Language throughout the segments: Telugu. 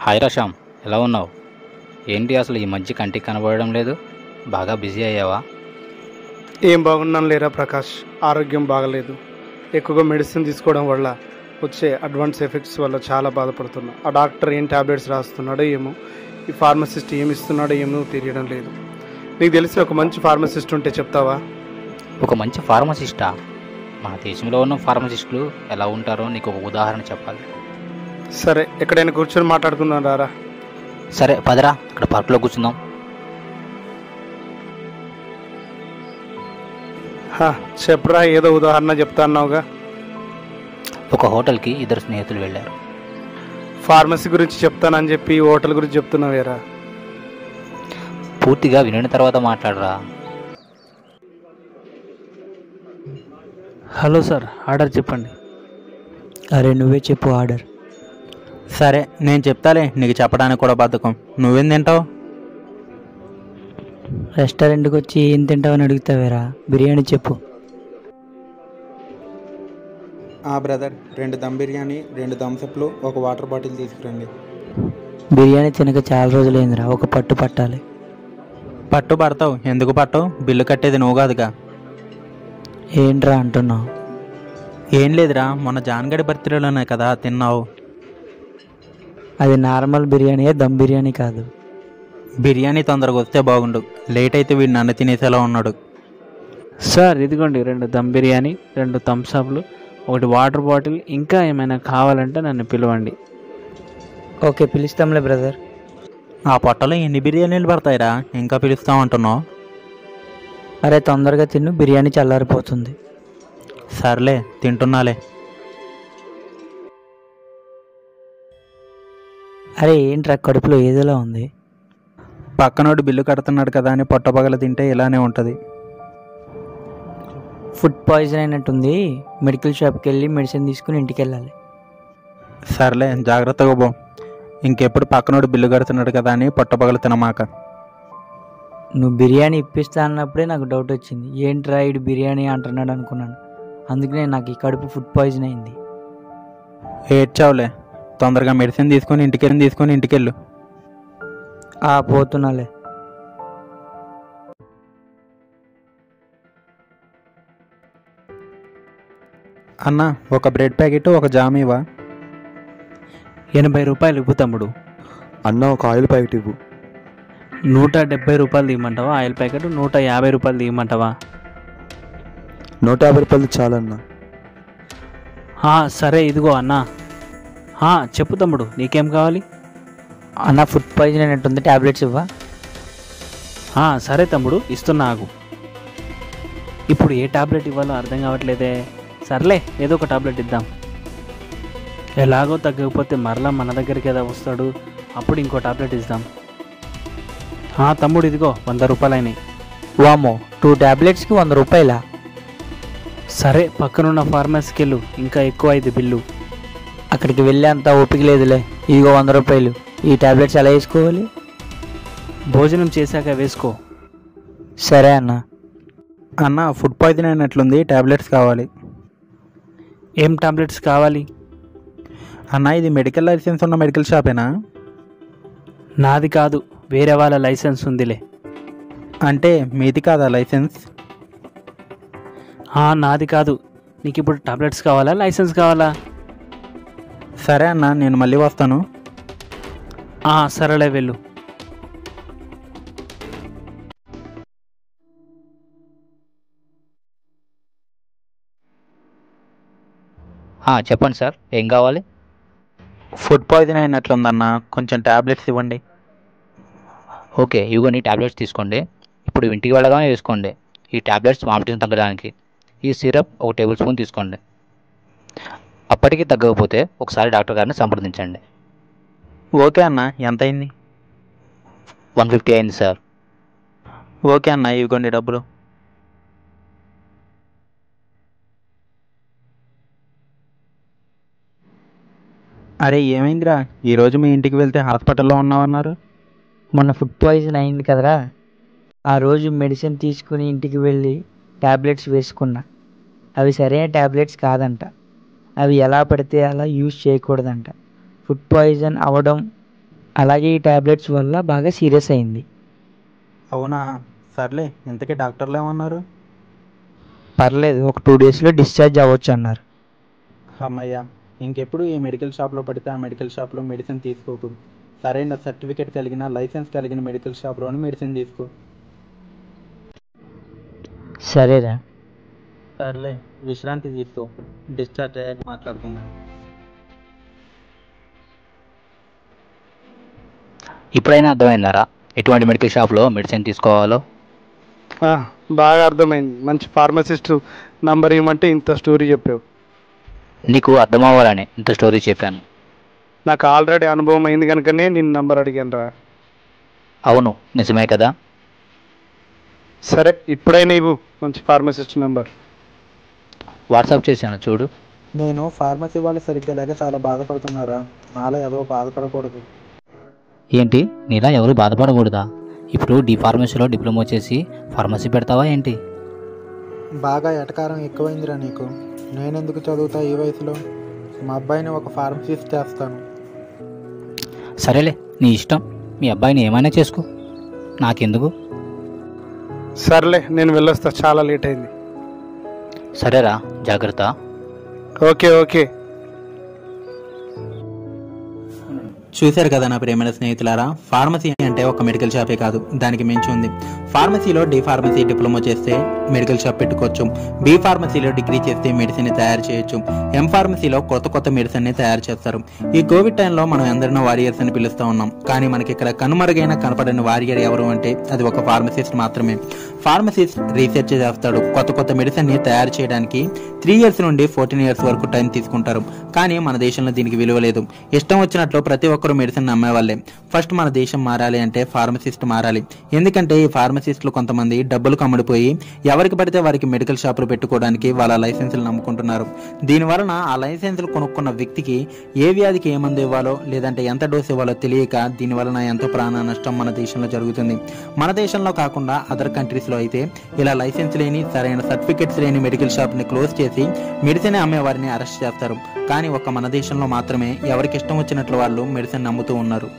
హాయ్ రషామ్, ఎలా ఉన్నావు? ఏంటి అసలు ఈ మధ్య కంటికి కనబడడం లేదు? బాగా బిజీ అయ్యావా? ఏం బాగున్నాను లేరా ప్రకాష్. ఆరోగ్యం బాగలేదు. ఎక్కువగా మెడిసిన్ తీసుకోవడం వల్ల వచ్చే అడ్వాన్స్ ఎఫెక్ట్స్ వల్ల చాలా బాధపడుతున్నా. ఆ డాక్టర్ ఏం ట్యాబ్లెట్స్ రాస్తున్నాడో ఏమో, ఈ ఫార్మసిస్ట్ ఏమి ఇస్తున్నాడో ఏమో తెలియడం లేదు. నీకు తెలిసిన ఒక మంచి ఫార్మసిస్ట్ ఉంటే చెప్తావా? ఒక మంచి ఫార్మసిస్టా? మన దేశంలో ఉన్న ఫార్మసిస్టులు ఎలా ఉంటారో నీకు ఒక ఉదాహరణ చెప్పాలి. సరే, ఎక్కడైనా కూర్చొని మాట్లాడుకుందాం రారా. సరే పదరా, ఇక్కడ పార్కులో కూర్చుందాం. చెప్పరా, ఏదో ఉదాహరణ చెప్తా అన్నావుగా. ఒక హోటల్కి ఇద్దరు స్నేహితులు వెళ్ళారు. ఫార్మసీ గురించి చెప్తానని చెప్పి హోటల్ గురించి చెప్తున్నావేరా? పూర్తిగా వినిన తర్వాత మాట్లాడరా. హలో సార్, ఆర్డర్ చెప్పండి. అరే నువ్వే చెప్పు ఆర్డర్. సరే నేను చెప్తాలే, నీకు చెప్పడానికి కూడా బద్ధకం. నువ్వేం తింటావు? రెస్టారెంట్కి వచ్చి ఏం తింటావని అడుగుతావేరా, బిర్యానీ చెప్పు. బ్రదర్, 2 దమ్ బిర్యానీ, 2 థమ్సప్లు, ఒక వాటర్ బాటిల్ తీసుకురండి. బిర్యానీ తినక చాలా రోజులైందిరా, ఒక పట్టు పట్టాలి. పట్టు పడతావు, ఎందుకు పట్టవు? బిల్లు కట్టేది నువ్వు కాదుగా. ఏంట్రా అంటున్నావు? ఏం లేదురా, మొన్న జాన్గడి బర్త్డేలోనే కదా తిన్నావు. అది నార్మల్ బిర్యానీయే, దమ్ బిర్యానీ కాదు. బిర్యానీ తొందరగా వస్తే బాగుండు, లేట్ అయితే వీడు నన్ను తినేసేలా ఉన్నాడు. సార్ ఇదిగోండి 2 దమ్ బిర్యానీ, 2 థమ్స్అప్లు, 1 వాటర్ బాటిల్. ఇంకా ఏమైనా కావాలంటే నన్ను పిలవండి. ఓకే, పిలుస్తాంలే బ్రదర్. ఆ పొట్టలో ఎన్ని బిర్యానీలు పడతాయిరా, ఇంకా పిలుస్తామంటున్నావు? అరే తొందరగా తిన్ను, బిర్యానీ చల్లారిపోతుంది. సర్లే, తింటున్నాలే. అరే ఏంట్రా, కడుపులో ఏదోలా ఉంది. పక్కనోడు బిల్లు కడుతున్నాడు కదా అని పొట్ట పగల తింటే ఇలానే ఉంటుంది. ఫుడ్ పాయిజన్ అయినట్టుంది. మెడికల్ షాప్కి వెళ్ళి మెడిసిన్ తీసుకుని ఇంటికి వెళ్ళాలి. సర్లే, జాగ్రత్తగా పో. ఇంకెప్పుడు పక్కనోడు బిల్లు కడుతున్నాడు కదా అని పొట్ట పగలు తినమాక. నువ్వు బిర్యానీ ఇప్పిస్తా అన్నప్పుడే నాకు డౌట్ వచ్చింది. ఏంట్రా ఇడు బిర్యానీ అంటున్నాడు అనుకున్నాను. అందుకనే నాకు ఈ కడుపు ఫుడ్ పాయిజన్ అయింది. ఏడ్చావులే, తొందరగా మెడిసిన్ తీసుకొని ఇంటికెళ్ళు. పోతున్నాలే. అన్న, ఒక బ్రెడ్ ప్యాకెట్, ఒక జామ్ ఇవ్వా. 80 రూపాయలు ఇవ్వు తమ్ముడు. అన్న, ఒక ఆయిల్ ప్యాకెట్ ఇవ్వు. 170 రూపాయలు తీయమంటావా? ఆయిల్ ప్యాకెట్ 150 రూపాయలు తీయమంటావా? 150 రూపాయలు చాలన్న. సరే ఇదిగో అన్న. చెప్పు తమ్ముడు, నీకేం కావాలి? అన్న ఫుడ్ పాయిజన్ అయినట్టుంది, ట్యాబ్లెట్స్ ఇవ్వా. సరే తమ్ముడు, ఇస్తున్నా ఆగు. ఇప్పుడు ఏ టాబ్లెట్ ఇవ్వాలో అర్థం కావట్లేదే. సర్లే, ఏదో ఒక టాబ్లెట్ ఇద్దాం. ఎలాగో తగ్గకపోతే మరలా మన దగ్గరికి ఏదో వస్తాడు, అప్పుడు ఇంకో టాబ్లెట్ ఇద్దాం. తమ్ముడు ఇదిగో 100 రూపాయలు అయినాయి. వామో, 2 ట్యాబ్లెట్స్కి 100 రూపాయలా? సరే, పక్కనున్న ఫార్మసీకి వెళ్ళు, ఇంకా ఎక్కువ అయింది బిల్లు. అక్కడికి వెళ్ళే అంత ఓపిక లేదులే. ఇదిగో 100 రూపాయలు. ఈ ట్యాబ్లెట్స్ ఎలా వేసుకోవాలి? భోజనం చేశాక వేసుకో. సరే అన్న. అన్న, ఫుడ్ పాయిజన్ అయినట్లుంది, ట్యాబ్లెట్స్ కావాలి. ఏం టాబ్లెట్స్ కావాలి? అన్న, ఇది మెడికల్ లైసెన్స్ ఉన్న మెడికల్ షాపేనా? నాది కాదు, వేరే వాళ్ళ లైసెన్స్ ఉందిలే. అంటే మీది కాదా లైసెన్స్? నాది కాదు. నీకు ఇప్పుడు టాబ్లెట్స్ కావాలా, లైసెన్స్ కావాలా? సరే అన్న, నేను మళ్ళీ వస్తాను. సరేలే, వెళ్ళు. చెప్పండి సార్, ఏం కావాలి? ఫుడ్ పాయిజన్ అయినట్లుందన్న, కొంచెం ట్యాబ్లెట్స్ ఇవ్వండి. ఓకే, ఇవ్వని ట్యాబ్లెట్స్ తీసుకోండి. ఇప్పుడు ఇంటికి వెళ్ళగానే వేసుకోండి. ఈ ట్యాబ్లెట్స్ వామిటింగ్ తగ్గడానికి. ఈ సిరప్ 1 టేబుల్ స్పూన్ తీసుకోండి. అప్పటికి తగ్గకపోతే ఒకసారి డాక్టర్ గారిని సంప్రదించండి. ఓకే అన్న, ఎంత అయింది? 150 అయింది సార్. ఓకే అన్న, ఇవ్వండి డబ్బులు. అరే ఏమైందిరా, ఈరోజు మీ ఇంటికి వెళ్తే హాస్పిటల్లో ఉన్నావన్నారు? మొన్న ఫుడ్ పాయిజన్ అయింది కదరా, ఆ రోజు మెడిసిన్ తీసుకుని ఇంటికి వెళ్ళి ట్యాబ్లెట్స్ వేసుకున్నా. అవి సరైన ట్యాబ్లెట్స్ కాదంట. అవి ఎలా పడితే అలా యూజ్ చేయకూడదంట. ఫుడ్ పాయిజన్ అవ్వడం అలాగే ఈ టాబ్లెట్స్ వల్ల బాగా సీరియస్ అయింది. అవునా, సర్లే. ఇంతకీ డాక్టర్లు ఏమన్నారు? పర్లేదు, ఒక 2 డేస్లో డిశ్చార్జ్ అవ్వచ్చు అన్నారు. అమ్మయ్య, ఇంకెప్పుడు ఈ మెడికల్ షాప్లో పడితే ఆ మెడికల్ షాప్లో మెడిసిన్ తీసుకోకు. సరైన సర్టిఫికేట్ కలిగిన లైసెన్స్ కలిగిన మెడికల్ షాప్లోని మెడిసిన్ తీసుకో. సరేరా. సర్లే, విశ్రాంతి తీసుకో. డిశ్చార్జ్ అయ్యాక మాట్లాడుకుందాం. ఇప్పుడైనా అర్థమైందారా ఎటువంటి మెడికల్ షాప్లో మెడిసిన్ తీసుకోవాలో? బాగా అర్థమైంది. మంచి ఫార్మసిస్ట్ నంబర్ ఇవ్వమంటే ఇంత స్టోరీ చెప్పావు. నీకు అర్థం అవ్వాలని ఇంత స్టోరీ చెప్పాను. నాకు ఆల్రెడీ అనుభవం అయింది కనుకనే నేను నంబర్ అడిగాను రా. అవును, నిజమే కదా. సరే, ఇప్పుడైనా ఇవ్వు మంచి ఫార్మసిస్ట్ నంబర్. వాట్సాప్ చేశాను చూడు. నేను ఫార్మసీ వాళ్ళు సరిగ్గా లేక చాలా బాధపడుతున్నారా. నాలో ఏదో బాధపడకూడదు. ఏంటి, నీలా ఎవరు బాధపడకూడదా? ఇప్పుడు ఫార్మసీలో డిప్లొమా చేసి ఫార్మసీ పెడతావా ఏంటి? బాగా ఎటకారం ఎక్కువైందిరా నీకు. నేనెందుకు చదువుతా ఈ వయసులో? మా అబ్బాయిని ఒక ఫార్మసిస్ట్ చేస్తాను. సరేలే, నీ ఇష్టం. మీ అబ్బాయిని ఏమైనా చేసుకో, నాకెందుకు. సర్లే, నేను వెళ్ళొస్తా, చాలా లేట్ అయింది. సరేరా, జాగ్రత్త. Okay okay. చూశారు కదా నా ప్రియమైన స్నేహితులారా, ఫార్మసీ అంటే ఒక మెడికల్ షాపే కాదు, దానికి మించి ఉంది. ఫార్మసీలో ఫార్మసీ డిప్లొమా చేస్తే మెడికల్ షాప్ పెట్టుకోవచ్చు. బి ఫార్మసీలో డిగ్రీ చేస్తే మెడిసిన్ తయారు చేయొచ్చు. ఎం ఫార్మసీలో కొత్త మెడిసిన్ ని తయారు చేస్తారు. ఈ కోవిడ్ టైంలో మనం ఎందరినో వారియర్స్ అని పిలుస్తూ ఉన్నాం. కానీ మనకి ఇక్కడ కనుమరుగైన కనపడని వారియర్ ఎవరు అంటే అది ఒక ఫార్మసిస్ట్ మాత్రమే. ఫార్మసిస్ట్ రీసెర్చ్ చేస్తాడు. కొత్త మెడిసిన్ ని తయారు చేయడానికి 3 years నుండి 14 years వరకు టైం తీసుకుంటారు. కానీ మన దేశంలో దీనికి విలువ లేదు. ఇష్టం వచ్చినట్లు ప్రతి ఒక్కరు మెడిసిన్ అమ్మేవాళ్ళే. ఫస్ట్ మన దేశం మారాలి అంటే ఫార్మసిస్ట్ మారాలి. ఎందుకంటే ఈ ఫార్మసిస్టులు కొంతమంది డబ్బులు కమ్ముడిపోయి ఎవరికి పడితే వారికి మెడికల్ షాపులు పెట్టుకోవడానికి వాళ్ళ లైసెన్సులు నమ్ముకుంటున్నారు. దీనివలన ఆ లైసెన్సులు కొనుక్కున్న వ్యక్తికి ఏ వ్యాధికి ఏ మందు ఇవ్వాలో లేదంటే ఎంత డోసు ఇవ్వాలో తెలియక దీనివలన ఎంతో ప్రాణ నష్టం మన దేశంలో జరుగుతుంది. మన దేశంలో కాకుండా అదర్ కంట్రీస్లో అయితే ఇలా లైసెన్స్ లేని సరైన సర్టిఫికెట్స్ లేని మెడికల్ షాప్ని క్లోజ్ చేసి మెడిసిన్ అమ్మే వారిని అరెస్ట్ చేస్తారు. కానీ ఒక్క మన దేశంలో మాత్రమే ఎవరికి ఇష్టం వచ్చినట్లు వాళ్ళు మెడిసిన్ నమ్ముతూ ఉన్నారు.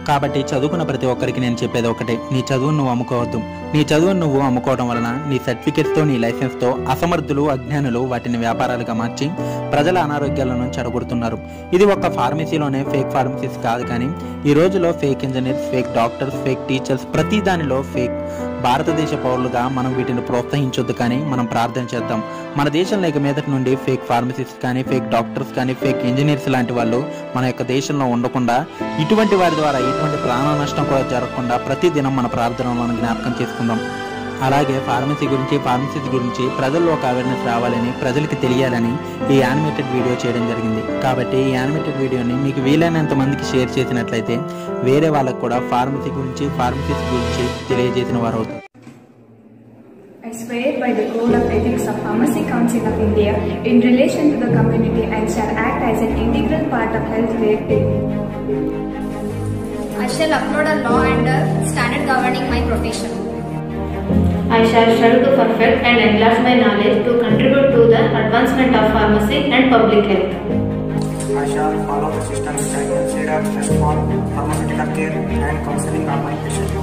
కాబట్టి చదువుకున్న ప్రతి ఒక్కరికి నేను చెప్పేది ఒకటే, నీ చదువును నువ్వు అమ్ముకోవద్దు. నీ చదువును నువ్వు అమ్ముకోవడం వలన నీ సర్టిఫికెట్స్తో నీ లైసెన్స్తో అసమర్థులు అజ్ఞానులు వాటిని వ్యాపారాలుగా మార్చి ప్రజల అనారోగ్యాలను చెడగొడుతున్నారు. ఇది ఒక్క ఫార్మసీలోనే ఫేక్ ఫార్మసీస్ కాదు, కానీ ఈ రోజులో fake engineers, fake doctors, fake teachers, ప్రతి దానిలో ఫేక్. భారతదేశ పౌరులుగా మనం వీటిని ప్రోత్సహించొద్దు, కానీ మనం ప్రార్థన చేద్దాం. మన దేశంలో ఇక మీదటి నుండి ఫేక్ ఫార్మసిస్ట్ కానీ ఫేక్ డాక్టర్స్ కానీ ఫేక్ ఇంజనీర్స్ లాంటి వాళ్ళు మన యొక్క దేశంలో ఉండకుండా, ఇటువంటి వారి ద్వారా ఇటువంటి ప్రాణ నష్టం కూడా జరగకుండా ప్రతి దినం మన ప్రార్థనలను జ్ఞాపకం చేసుకుందాం. అలాగే ఫార్మసీ గురించి ప్రజల్లో ఒక అవేర్నెస్ రావాలని, ప్రజలకి తెలియాలని ఈ యానిమేటెడ్ వీడియో చేయడం జరిగింది. కాబట్టి ఈ యానిమేటెడ్ వీడియోని మీకు వీలైనంత మందికి షేర్ చేసినట్లయితే వేరే వాళ్ళకు కూడా ఫార్మసీ గురించి ఫార్మసిస్ట్ గురించి తెలియజేసిన వారు అవుతారు. I swear by the code of ethics of Pharmacy Council of India in relation to the community and shall act as an integral part of healthcare team. I shall uphold a law and a standard governing my profession. I shall strive to perfect and enlarge my knowledge to contribute to the advancement of pharmacy and public health. I shall follow the system which I consider best for pharmaceutical care and counseling of my patients.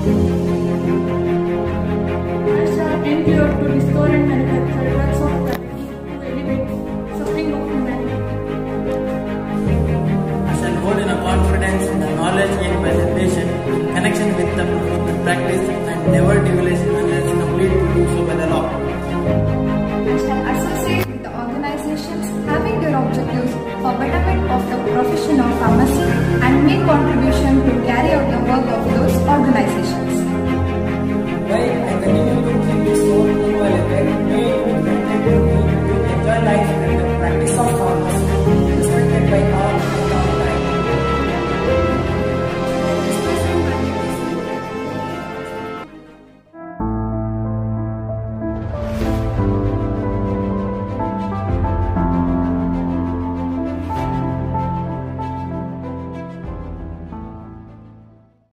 I shall endure to restore and manufacture drugs of quality to alleviate suffering of humanity. I shall hold in a confidence the knowledge gained by the patient in connection with the practice and never divulge unless complete to do so by the law. I shall associate with the organizations having their objectives for betterment of the profession of pharmacy and make contribution to carry out